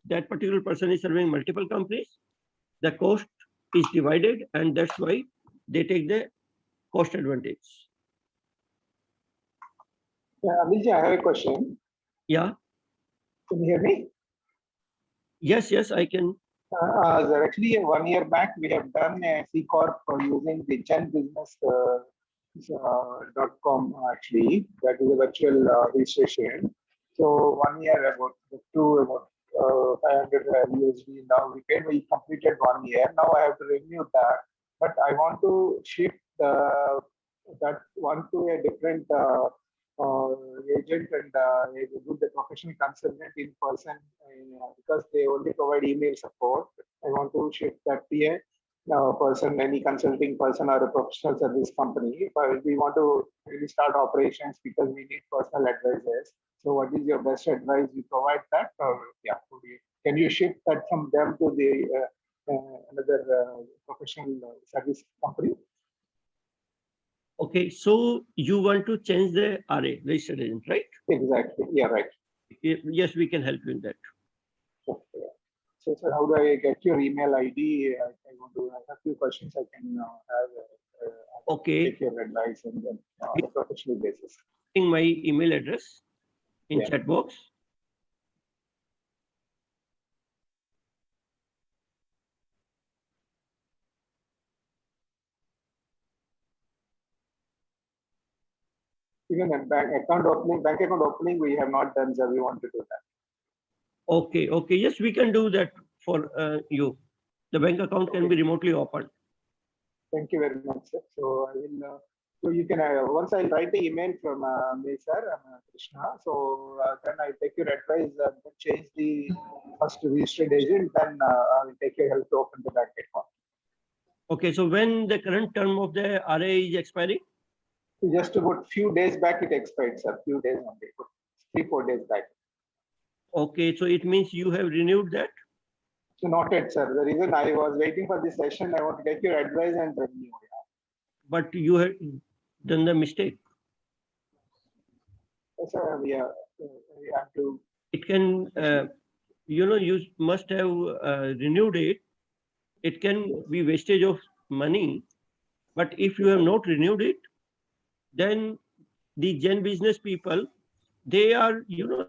That particular person is serving multiple companies, the cost is divided, and that's why they take the cost advantage. Yeah, Amilji, I have a question. Yeah. Can you hear me? Yes, I can. Sir, actually, 1 year back, we have done a C Corp using the genbusiness.com actually. That is a virtual registration. So 1 year about about 500 USD. Now we completed 1 year. Now I have to renew that, but I want to shift that one to a different agent and do the professional consultant in person because they only provide email support. I want to shift that to a person, any consulting person or a professional service company. But we want to really start operations because we need personal advisors. So, what is your best advice? You provide that, or yeah, can you shift that from them to the another professional service company? Okay, so you want to change the RA, registered agent, right? Exactly. Yeah, right. Yes, we can help you in that. Okay. So, sir, how do I get your email ID? I want to have a few questions. I can have. Okay. Take your advice and then on a professional basis. In my email address in chat box. Even a bank account opening, we have not done, sir. We want to do that. Okay. Yes, we can do that for you. The bank account can be remotely opened. Thank you very much, sir. So I will. So you can once I'll write the email from me, sir, Krishna. So then I take your advice change the first registered agent. Then I will take your help to open the bank account. Okay. So when the current term of the RA is expiring? Just about few days back it expired, sir. Few days only, 3-4 days back. Okay. So it means you have renewed that? So not yet, sir. The reason I was waiting for this session, I want to get your advice and renew. But you have done the mistake. Yes, sir. We have to. It can, you must have renewed it. It can be wastage of money. But if you have not renewed it, then the Gen business people, they are,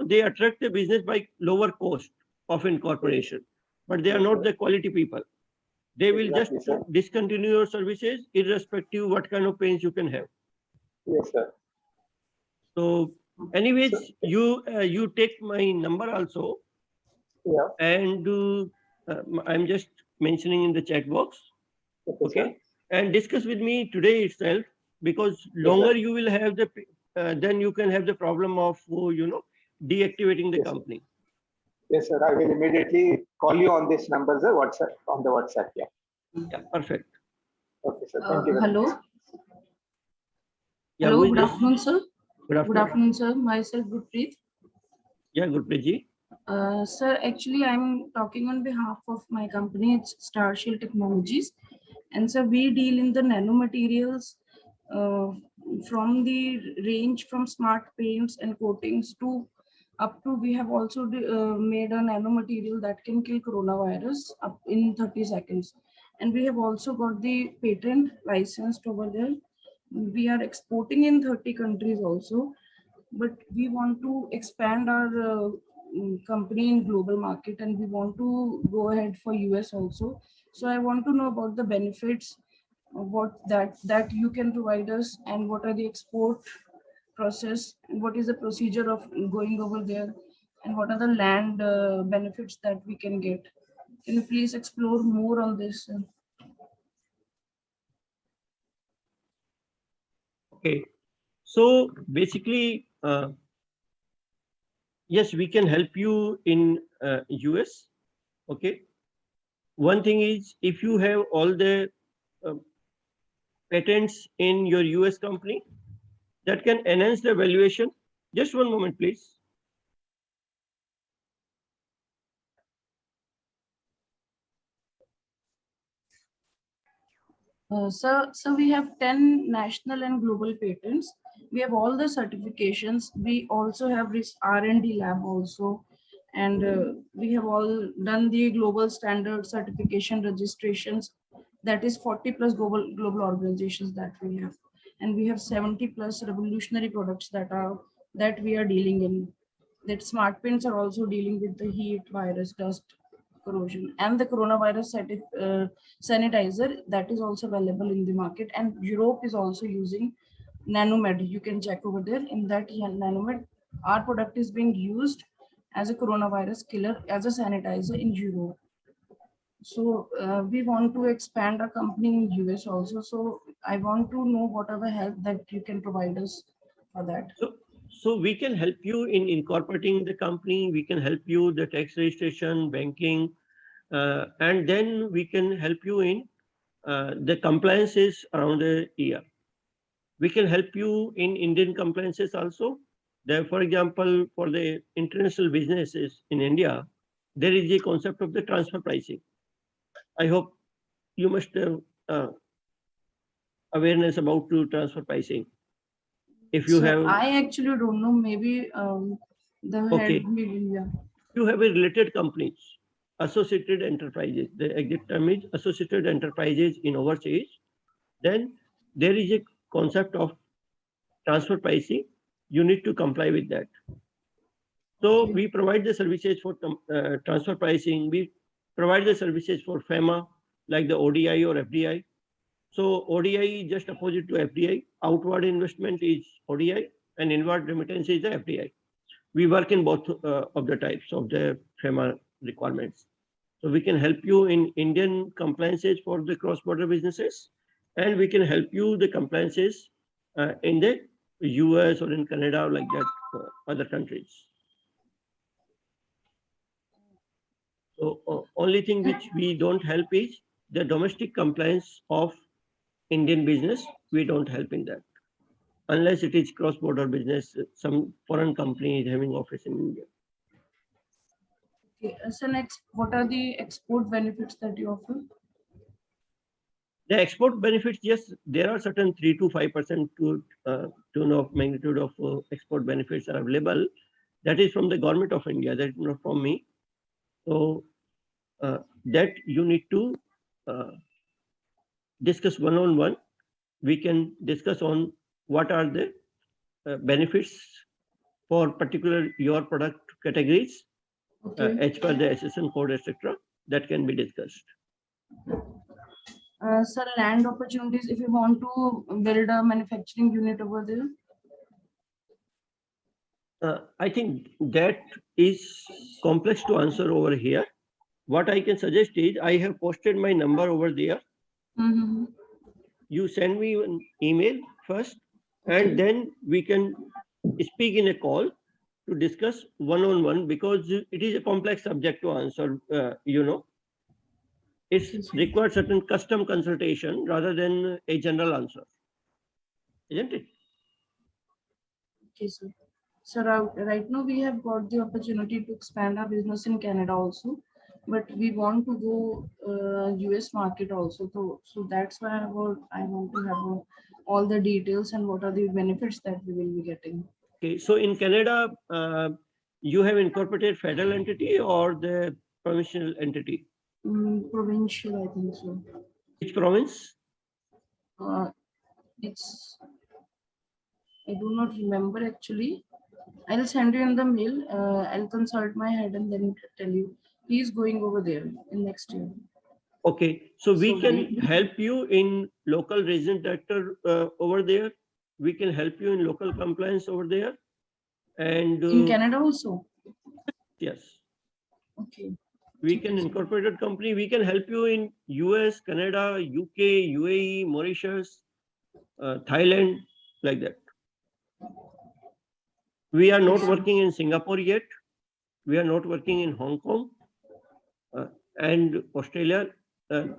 they attract the business by lower cost of incorporation, but they are not the quality people. They will just discontinue your services irrespective what kind of pains you can have. Yes, sir. So anyways, you take my number also. Yeah. And I'm just mentioning in the chat box. Okay. And discuss with me today itself, because longer you will have the, then you can have the problem of, deactivating the company. Yes, sir. I will immediately call you on this number, sir. WhatsApp, on the WhatsApp. Yeah, perfect. Okay, sir. Thank you. Hello. Yeah, hello. Good afternoon, sir. Good afternoon. Good afternoon, sir. Myself, Gurpreet. Yeah, Gurpreet ji. Sir, actually, I'm talking on behalf of my company. It's Starshield Technologies. And so we deal in the nanomaterials from the range from smart paints and coatings to up to we have also made a nanomaterial that can kill coronavirus up in 30 seconds. And we have also got the patent licensed over there. We are exporting in 30 countries also, but we want to expand our company in global market and we want to go ahead for US also. So I want to know about the benefits of what that you can provide us, and what are the export process, and what is the procedure of going over there, and what are the land benefits that we can get. Can you please explore more on this? Okay. So basically, yes, we can help you in US. Okay. One thing is, if you have all the patents in your US company, that can enhance the valuation. Just one moment, please. So we have 10 national and global patents. We have all the certifications. We also have this R&D lab also. And we have all done the global standard certification registrations. That is 40 plus global organizations that we have. And we have 70 plus revolutionary products that we are dealing in. That smart pins are also dealing with the heat, virus, dust, corrosion, and the coronavirus sanitizer that is also available in the market. And Europe is also using Nanomed. You can check over there. In that Nanomed, our product is being used as a coronavirus killer, as a sanitizer in Europe. So we want to expand our company in US also. So I want to know whatever help that you can provide us for that. So we can help you in incorporating the company. We can help you the tax registration, banking, and then we can help you in the compliances around the year. We can help you in Indian compliances also. There, for example, for the international businesses in India, there is a concept of the transfer pricing. I hope you must have awareness about to transfer pricing. If you So have, I actually don't know, maybe the Okay. head media. you have a related companies, associated enterprises. The exact term is associated enterprises in overseas. Then there is a concept of transfer pricing. You need to comply with that. So Okay. we provide the services for transfer pricing. We provide the services for FEMA, like the ODI or FDI. So ODI is just opposite to FDI. Outward investment is ODI and inward remittance is the FDI. We work in both of the types of the FEMA requirements. So we can help you in Indian compliances for the cross-border businesses, and we can help you the compliances in the US or in Canada, like that, other countries. So only thing which we don't help is the domestic compliance of Indian business. We don't help in that unless it is cross-border business. Some foreign company is having office in India. Okay. So next, what are the export benefits that you offer? The export benefits, yes, there are certain 3 to 5% to tune of magnitude of export benefits are available. That is from the government of India. That is not from me. So that you need to discuss one-on-one. We can discuss on what are the benefits for particular your product categories Okay. as per the SSN code, etc. That can be discussed. Sir, land opportunities, if you want to build a manufacturing unit over there. I think that is complex to answer over here. What I can suggest is I have posted my number over there. Mm-hmm. You send me an email first, Okay. and then we can speak in a call to discuss one-on-one, because it is a complex subject to answer. It requires certain custom consultation rather than a general answer, isn't it? Okay, sir. So right now we have got the opportunity to expand our business in Canada also, but we want to go US market also. So that's why I want to have all the details and what are the benefits that we will be getting. Okay, so in Canada, you have incorporated federal entity or the provincial entity? Provincial, I think so. Which province? It's, I do not remember actually. I'll send you in the mail. I'll consult my head and then tell you. He's going over there in next year. Okay, so we So can help you in local resident director over there. We can help you in local compliance over there. And In Canada also. yes, Okay. we can incorporate a company. We can help you in US, Canada, UK, UAE, Mauritius, Thailand, like that. We are not working in Singapore yet. We are not working in Hong Kong and Australia.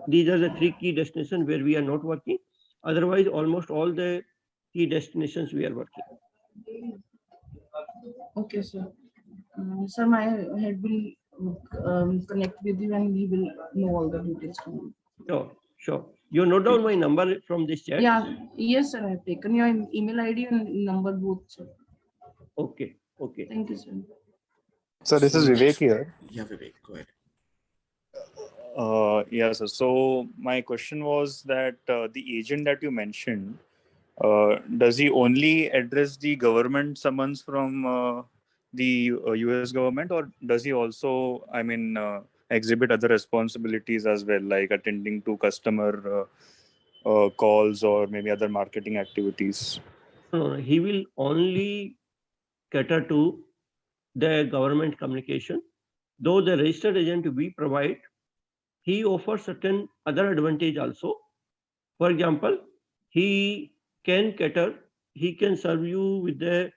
These are the 3 key destinations where we are not working. Otherwise, almost all the key destinations we are working. Okay, sir. Sir, my head will connect with you and he will know all the details from you. Sure, sure. You note down my number from this chat? Yeah, yes, sir. I've taken your email ID and number both, sir. Okay, okay. Thank you, sir. So this is Vivek here. Yeah, Vivek, go ahead. Yes, sir. So my question was that the agent that you mentioned, does he only address the government summons from the US government, or does he also, exhibit other responsibilities as well, like attending to customer calls or maybe other marketing activities? No, he will only cater to the government communication. Though the registered agent we provide, he offers certain other advantage also. For example, he can serve you with the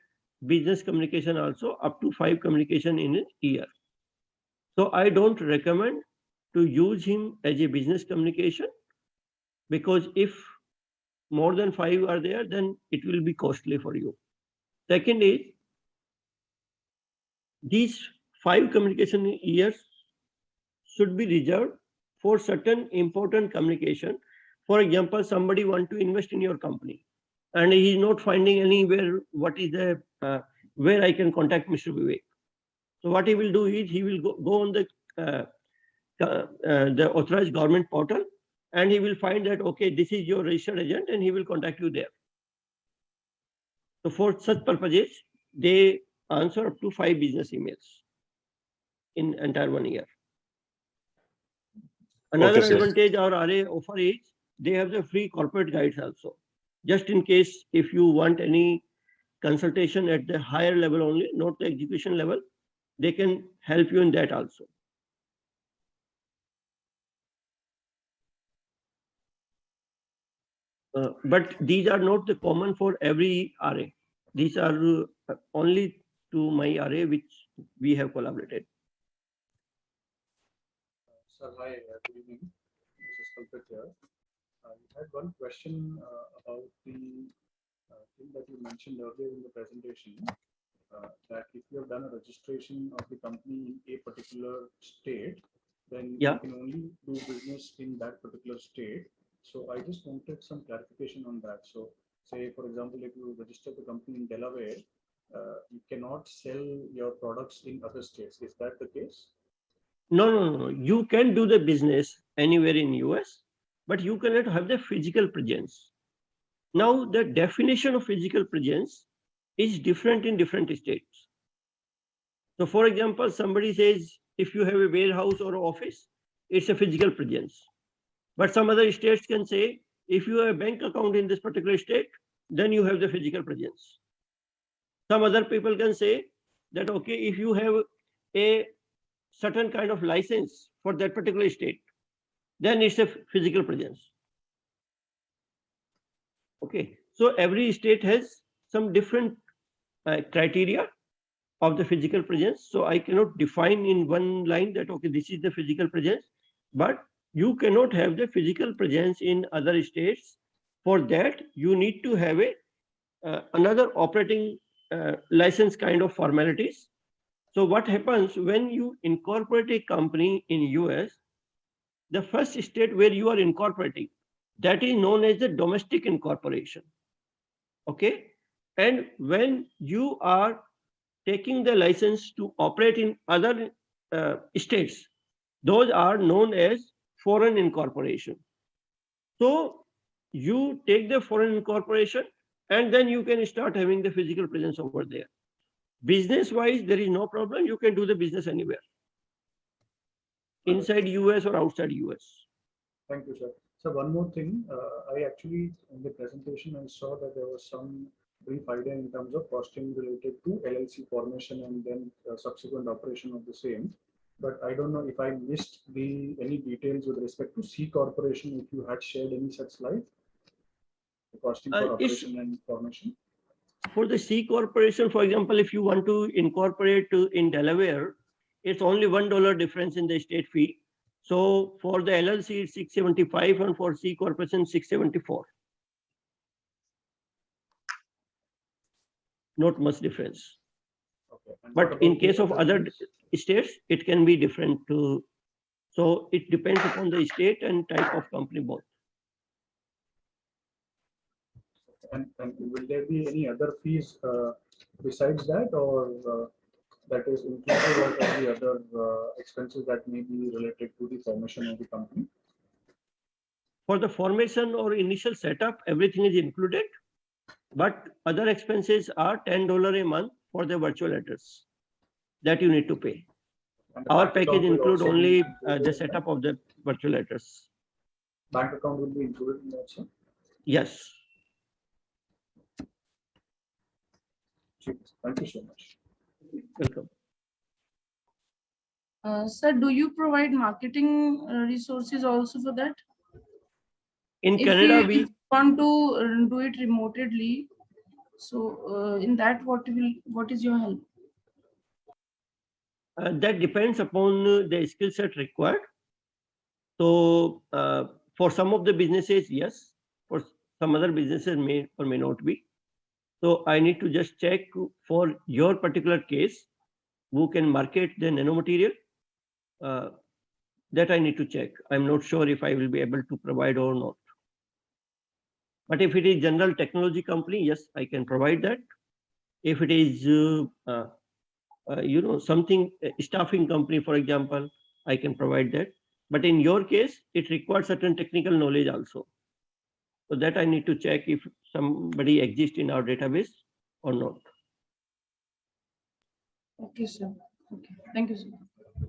business communication also, up to 5 communication in a year. So I don't recommend to use him as a business communication, because if more than 5 are there, then it will be costly for you. Second is, these 5 communication years should be reserved for certain important communication. For example, somebody want to invest in your company and he is not finding anywhere what is the where I can contact Mr. Vivek. So what he will do is he will go on the authorized government portal, and he will find that, okay, this is your registered agent, and he will contact you there. So for such purposes, they answer up to 5 business emails in entire 1 year. Another advantage our RA offer is they have the free corporate guides also. Just in case if you want any consultation at the higher level only, not the execution level, they can help you in that also. But these are not the common for every RA. These are only to my RA which we have collaborated. Sir, hi, good evening. This is Kalpit here. I had one question about the thing that you mentioned earlier in the presentation, that if you have done a registration of the company in a particular state, then you can only do business in that particular state. So I just wanted some clarification on that. So say, for example, if you register the company in Delaware, you cannot sell your products in other states. Is that the case? No. You can do the business anywhere in US, but you cannot have the physical presence. Now, the definition of physical presence is different in different states. So, for example, somebody says, if you have a warehouse or office, it's a physical presence. But some other states can say, if you have a bank account in this particular state, then you have the physical presence. Some other people can say that, okay, if you have a certain kind of license for that particular state, then it's a physical presence. Okay, so every state has some different criteria of the physical presence. So I cannot define in one line that, okay, this is the physical presence, but you cannot have the physical presence in other states. For that, you need to have a another operating license kind of formalities. So what happens when you incorporate a company in US, the first state where you are incorporating, that is known as the domestic incorporation. Okay, and when you are taking the license to operate in other states, those are known as foreign incorporation. So you take the foreign incorporation, and then you can start having the physical presence over there. Business wise, there is no problem. You can do the business anywhere, inside US or outside US. Thank you, sir. So one more thing, I actually, in the presentation, I saw that there was some brief idea in terms of costing related to LLC formation and then subsequent operation of the same. But I don't know if I missed any details with respect to C corporation, if you had shared any such slide, the costing for operation and formation. For the C corporation, for example, if you want to incorporate in Delaware, it's only $1 difference in the state fee. So for the LLC, it's $675, and for C corporation, $674. Not much difference. Okay. But in case of other states, it can be different too. So it depends upon the state and type of company both. And will there be any other fees besides that, or that is inclusive of all the other expenses that may be related to the formation of the company? For the formation or initial setup, everything is included, but other expenses are $10 a month for the virtual address that you need to pay. And the Our bank package account will include also be only included the in setup of the virtual address. that? Bank account will be included in that, sir? Yes. Thank you so much. Welcome. Sir, do you provide marketing resources also for that? In If Canada, we we want to do it remotely, so in that, what is your help? that depends upon the skill set required. So for some of the businesses, yes. For some other businesses, may or may not be. So I need to just check for your particular case, who can market the nanomaterial. That I need to check. I'm not sure if I will be able to provide or not. But if it is general technology company, yes, I can provide that. If it is something staffing company, for example, I can provide that. But in your case, it requires certain technical knowledge also. So that I need to check if somebody exists in our database or not. Okay, sir. Okay, thank you, sir.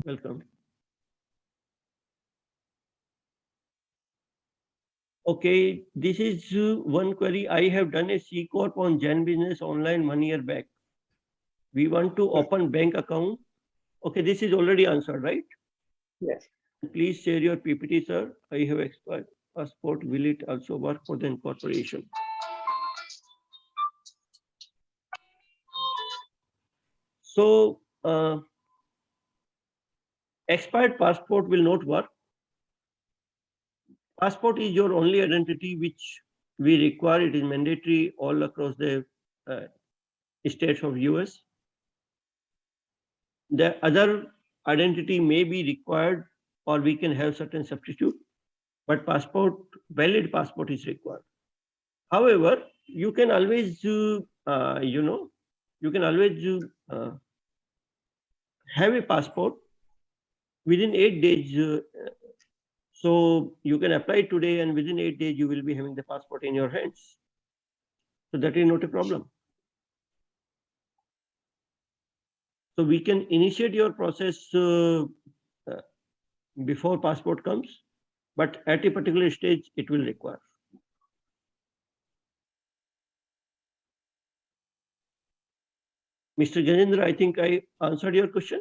Welcome. Okay, this is one query. I have done a C Corp on Gen Business Online 1 year back. We want to open bank account. Okay, this is already answered, right? Yes. Please share your PPT, sir. I have expired passport. Will it also work for the incorporation? So expired passport will not work. Passport is your only identity which we require. It is mandatory all across the states of US. The other identity may be required, or we can have certain substitute, but valid passport is required. However, you can always have a passport within 8 days. So you can apply today, and within 8 days you will be having the passport in your hands. So that is not a problem. So we can initiate your process before passport comes, but at a particular stage it will require. Mr. Janendra, I think I answered your question.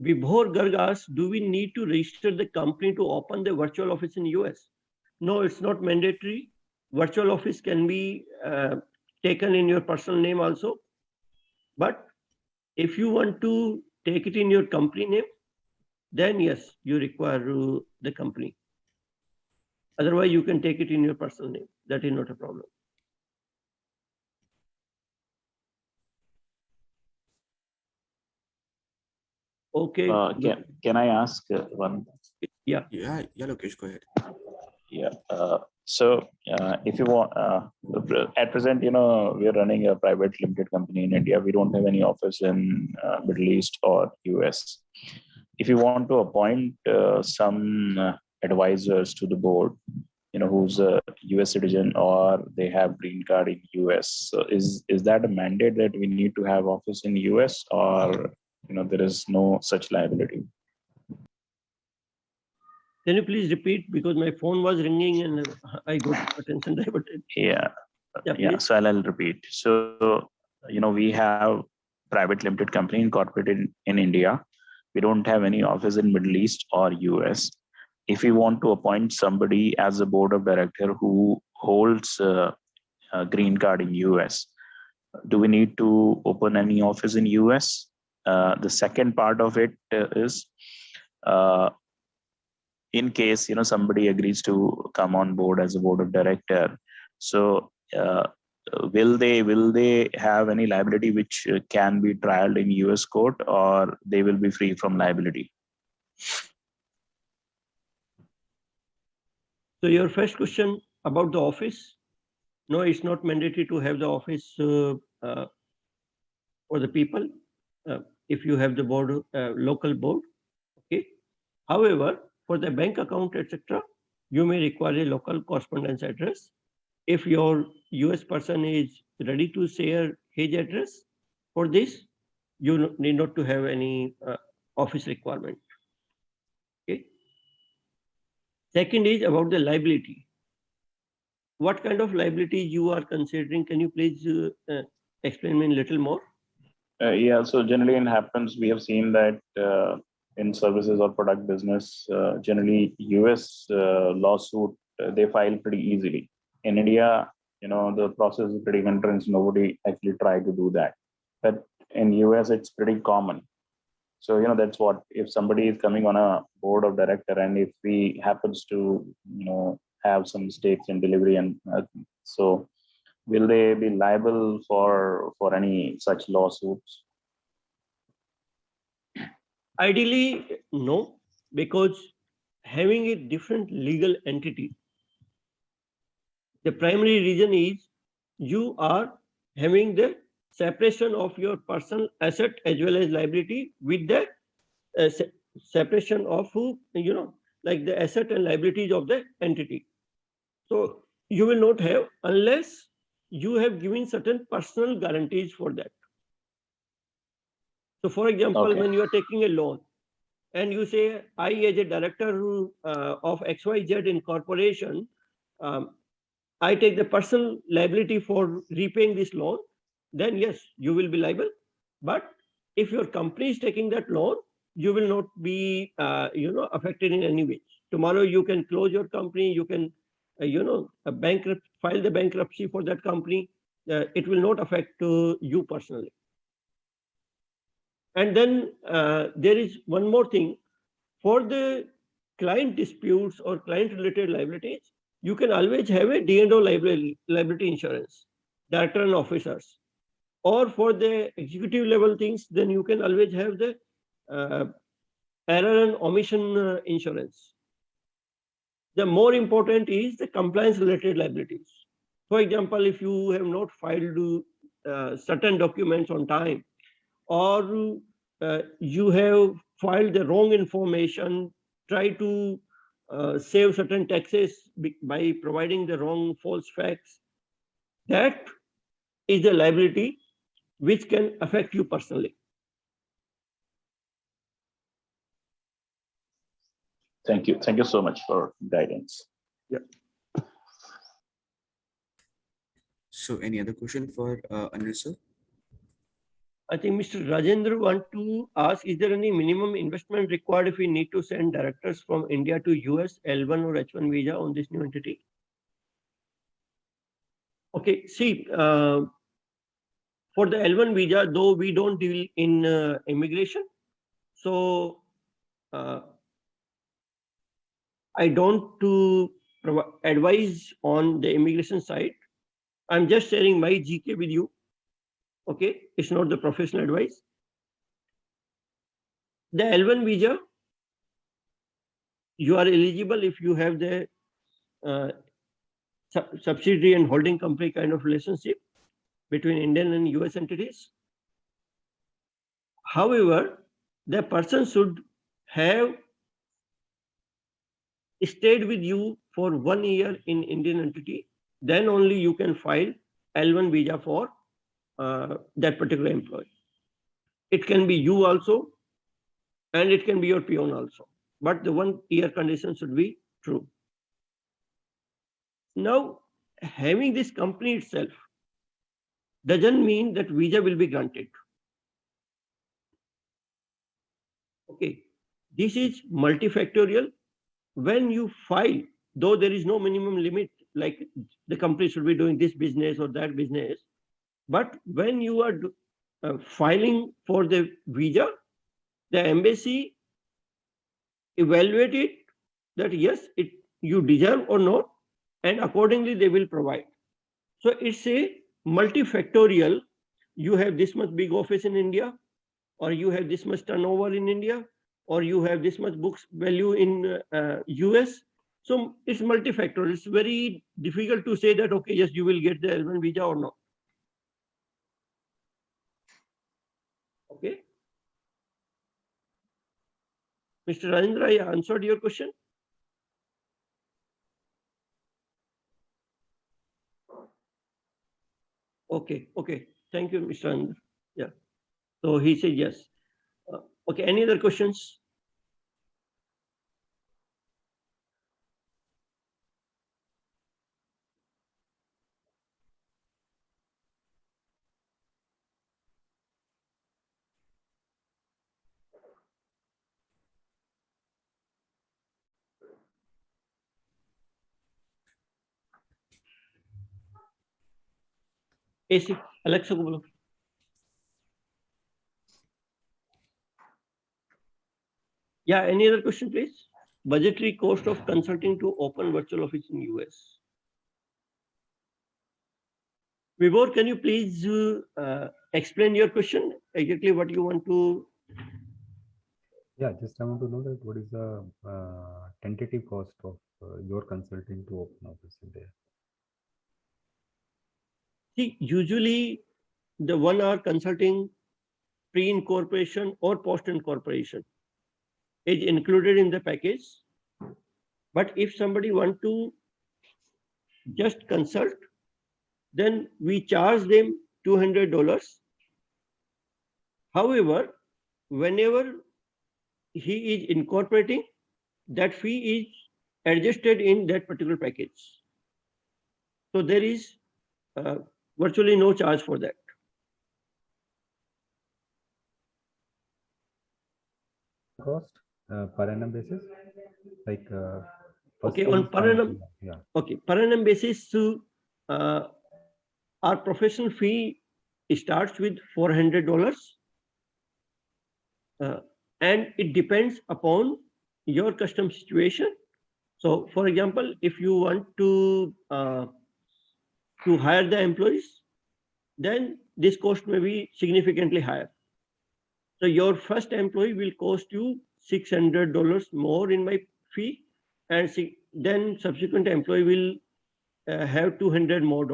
Vibhor Garg asks, do we need to register the company to open the virtual office in US? No, it's not mandatory. Virtual office can be taken in your personal name also. But if you want to take it in your company name, then yes, you require the company. Otherwise, you can take it in your personal name. That is not a problem. Okay. Can I ask one? Yeah, Lokesh, go ahead. Yeah. If you want, at present, we are running a private limited company in India. We don't have any office in Middle East or US. If you want to appoint some advisors to the board, who's a US citizen or they have green card in US, so is that a mandate that we need to have office in US, or there is no such liability? Can you please repeat, because my phone was ringing and I got attention diverted. Yeah. Please. So I'll repeat. So we have private limited company incorporated in India. We don't have any office in Middle East or US. If we want to appoint somebody as a board of director who holds a green card in US, do we need to open any office in US? The second part of it is, in case somebody agrees to come on board as a board of director, so will they have any liability which can be trialed in US court, or they will be free from liability? So your first question about the office. No, it's not mandatory to have the office for the people. If you have the board, local board, okay. However, for the bank account, etc., you may require a local correspondence address. If your US person is ready to share his address for this, you need not to have any office requirement. Okay. Second is about the liability. What kind of liability you are considering? Can you please explain me a little more? Yeah, so generally it happens, we have seen that in services or product business, generally US lawsuit, they file pretty easily. In India, the process is pretty intense. Nobody actually try to do that. But in US, it's pretty common. So, that's what, if somebody is coming on a board of director and if he happens to, have some mistakes in delivery and so will they be liable for any such lawsuits? Ideally, no, because having a different legal entity, the primary reason is you are having the separation of your personal asset as well as liability with the separation of like the asset and liabilities of the entity. So you will not have unless you have given certain personal guarantees for that. So for example, Okay. when you are taking a loan and you say, I as a director of XYZ Incorporation, I take the personal liability for repaying this loan, then yes, you will be liable. But if your company is taking that loan, you will not be affected in any way. Tomorrow you can close your company, you can file the bankruptcy for that company. It will not affect you personally. And then there is one more thing. For the client disputes or client related liabilities, you can always have a D&O liability insurance, director and officers. Or for the executive level things, then you can always have the error and omission insurance. The more important is the compliance related liabilities. For example, if you have not filed certain documents on time, or you have filed the wrong information, try to save certain taxes by providing the wrong false facts, that is a liability which can affect you personally. Thank you. Thank you so much for guidance. Yeah. So any other question for Anil sir? I think Mr. Rajendra want to ask, is there any minimum investment required if we need to send directors from India to US L1 or H1 visa on this new entity? Okay, see, for the L1 visa, though we don't deal in immigration, so I don't advise on the immigration side. I'm just sharing my GK with you. Okay, it's not the professional advice. The L1 visa, you are eligible if you have the subsidiary and holding company kind of relationship between Indian and US entities. However, the person should have stayed with you for 1 year in Indian entity, then only you can file L1 visa for that particular employee. It can be you also, and it can be your peon also. But the 1 year condition should be true. Now, having this company itself doesn't mean that visa will be granted. Okay, this is multifactorial. When you file, though there is no minimum limit, like the company should be doing this business or that business, but when you are filing for the visa, the embassy evaluate it that yes, you deserve or not, and accordingly they will provide. So it's a multifactorial. You have this much big office in India, or you have this much turnover in India, or you have this much books value in US. So it's multifactorial. It's very difficult to say that, okay, yes, you will get the L1 visa or not. Okay. Mr. Rajendra, I answered your question. Okay, okay. Thank you, Mr. Rajendra. Yeah. So he said yes. Okay, any other questions? AC, Alexa को बोलो. Yeah, any other question, please? Budgetary cost of consulting to open virtual office in US. Vibhor, can you please explain your question, exactly what you want to? Yeah, just I want to know that what is the tentative cost of your consulting to open office in there? See, usually the 1 hour consulting pre-incorporation or post-incorporation is included in the package. But if somebody want to just consult, then we charge them $200. However, whenever he is incorporating, that fee is adjusted in that particular package. So there is virtually no charge for that. Cost per annum basis, like okay, on per annum. Yeah. Okay, per annum basis, our professional fee starts with $400, and it depends upon your custom situation. So, for example, if you want to hire the employees, then this cost may be significantly higher. So your first employee will cost you $600 more in my fee, and then subsequent employee will have $200 more.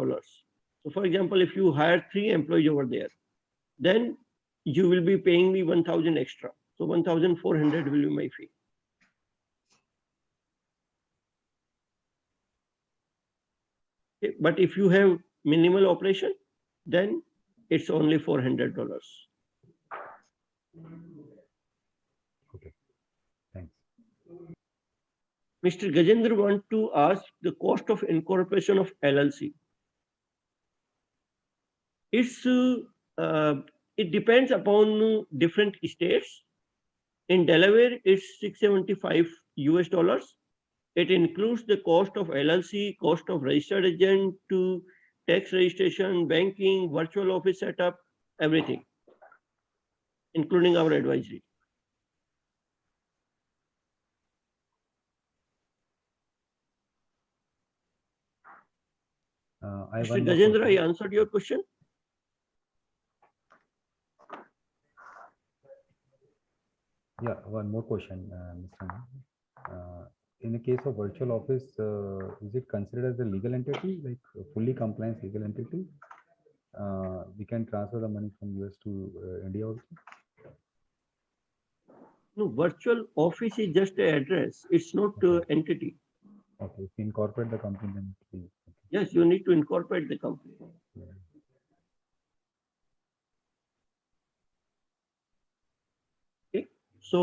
So for example, if you hire 3 employees over there, then you will be paying me 1,000 extra. So 1,400 will be my fee. Okay, but if you have minimal operation, then it's only $400. Okay, thanks. Mr. Gajendra want to ask the cost of incorporation of LLC. It depends upon different states. In Delaware, it's $675. It includes the cost of LLC, cost of registered agent, to tax registration, banking, virtual office setup, everything, including our advisory. Mr. Gajendra, I answered your question. Yeah, one more question, Mr. In the case of virtual office, is it considered as a legal entity, like a fully compliant legal entity? We can transfer the money from US to India also? No, virtual office is just an address. It's not an entity. Okay, if we incorporate the company, then it will be. Okay. Yes, you need to incorporate the company. Yeah. Okay. So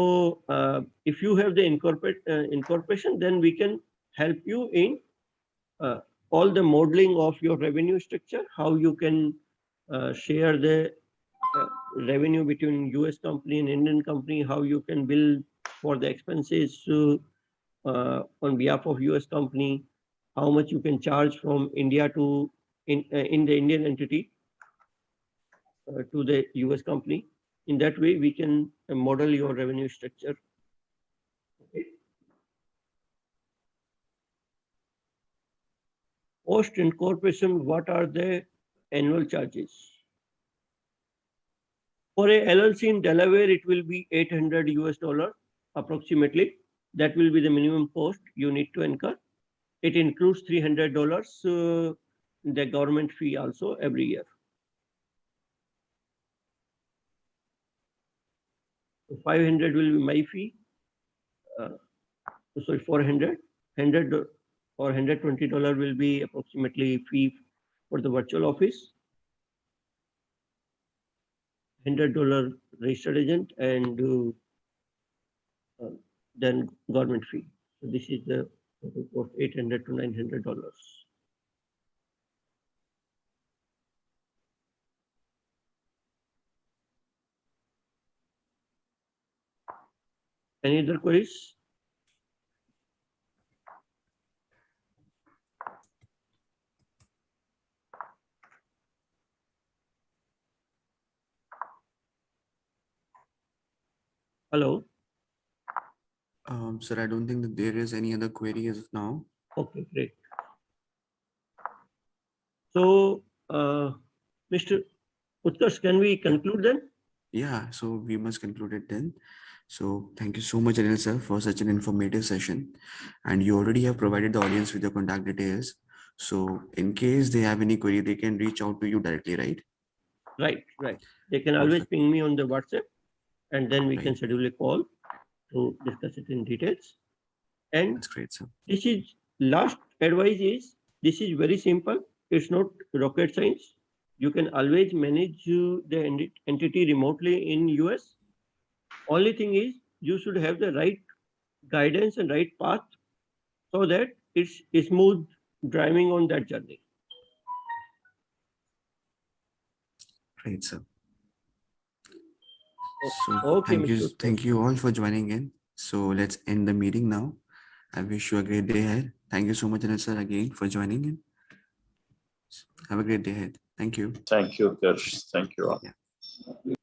if you have the incorporation, then we can help you in all the modeling of your revenue structure, how you can share the revenue between US company and Indian company, how you can bill for the expenses on behalf of US company, how much you can charge from India to in the Indian entity to the US company. In that way, we can model your revenue structure. Okay. Post incorporation, what are the annual charges? For a LLC in Delaware, it will be $800 approximately. that will be the minimum cost you need to incur. It includes $300 the government fee also every year. So 500 will be my fee. Sorry, 400, 100 or $120 will be approximately fee for the virtual office. $100 registered agent and then government fee. So this is the total cost, $800 to $900. Any other queries? Hello. Sir, I don't think that there is any other query as of now. Okay, great. So, Mr. Utkarsh, can we conclude then? Yeah, so we must conclude it then. So thank you so much, Anil sir, for such an informative session. And you already have provided the audience with your contact details. So in case they have any query, they can reach out to you directly, right? Right, right. They can always Perfect. ping me on the WhatsApp and then we can Right. schedule a call to discuss it in details. And That's great, sir. this is last advice is, this is very simple. It's not rocket science. You can always manage the entity remotely in US. Only thing is you should have the right guidance and right path so that it's smooth driving on that journey. Great, sir. Oh, So okay, Mr. Utkarsh. thank you all for joining in. So let's end the meeting now. I wish you a great day ahead. Thank you so much, Anil sir, again for joining in. Have a great day ahead. Thank you. Thank you, Kirsch. Thank you all. Yeah.